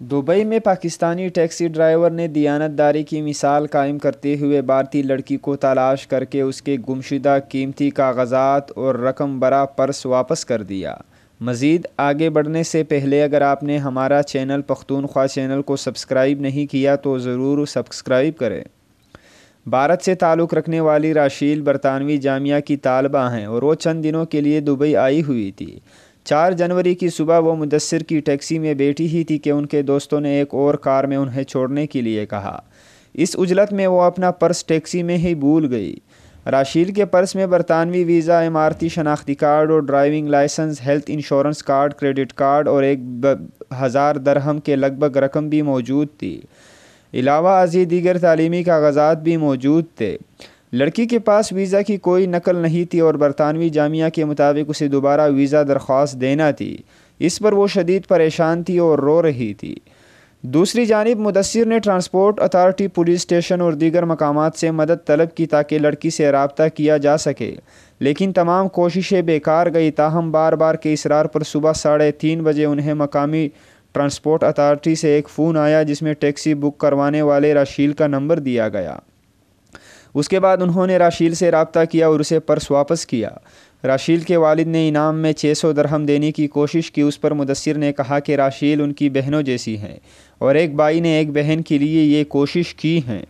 Dubai میں Pakistani taxi driver نے دیانتداری کی مثال قائم کرتے ہوئے بھارتی لڑکی کو تلاش کر کے اس کے گمشدہ قیمتی کاغذات اور رقم برا پرس واپس کر دیا۔ مزید آگے بڑھنے سے پہلے اگر آپ نے ہمارا چینل پختونخوا چینل کو سبسکرائب نہیں کیا تو ضرور سبسکرائب کریں۔ بھارت سے تعلق رکھنے والی راشیل برطانوی جامعہ کی طالبہ ہیں اور وہ چند دنوں کے لیے دبئی آئی ہوئی تھی۔ 4 جنوری کی صبح وہ مدثر کی ٹیکسی میں بیٹھی ہی تھی کہ ان کے دوستوں نے ایک اور کار میں انہیں چھوڑنے کے لیے کہا۔ اس عجلت میں وہ اپنا پرس ٹیکسی میں ہی بھول گئی۔ راشیل کے پرس میں برطانوی ویزا، اماراتی شناختی کارڈ اور driving licence, health insurance card, credit card اور 1000 درہم کے لگ بھگ رقم بھی موجود تھی۔ علاوہ ازیں دیگر تعلیمی کاغذات بھی موجود تھے۔ لڑکی کے پاس ویزا کی کوئی نقل نہیں تھی اور برطانوی جامعہ کے مطابق اسے دوبارہ ویزا درخواست دینا تھی۔ اس پر وہ شدید پریشان تھی اور رو رہی تھی۔ دوسری جانب مدثر نے ٹرانسپورٹ اتھارٹی، پولیس اسٹیشن اور دیگر مقامات سے مدد طلب کی تاکہ لڑکی سے رابطہ کیا جا سکے، لیکن تمام کوششیں بیکار گئی۔ تاہم بار بار کے اصرار پر صبح 3:30 بجے انہیں مقامی ٹرانسپورٹ اتھارٹی سے ایک فون آیا جس میں ٹیکسی بک کروانے والے راشیل کا نمبر دیا گیا۔ اس کے بعد انہوں نے راشیل سے رابطہ کیا اور اسے پرس واپس کیا۔ راشیل کے والد نے انعام میں 600 درہم دینے کی کوشش کی۔ اس پر مدثر نے کہا کہ راشیل ان کی بہنوں جیسی ہیں اور ایک بھائی نے ایک بہن کے لیے یہ کوشش کی ہے۔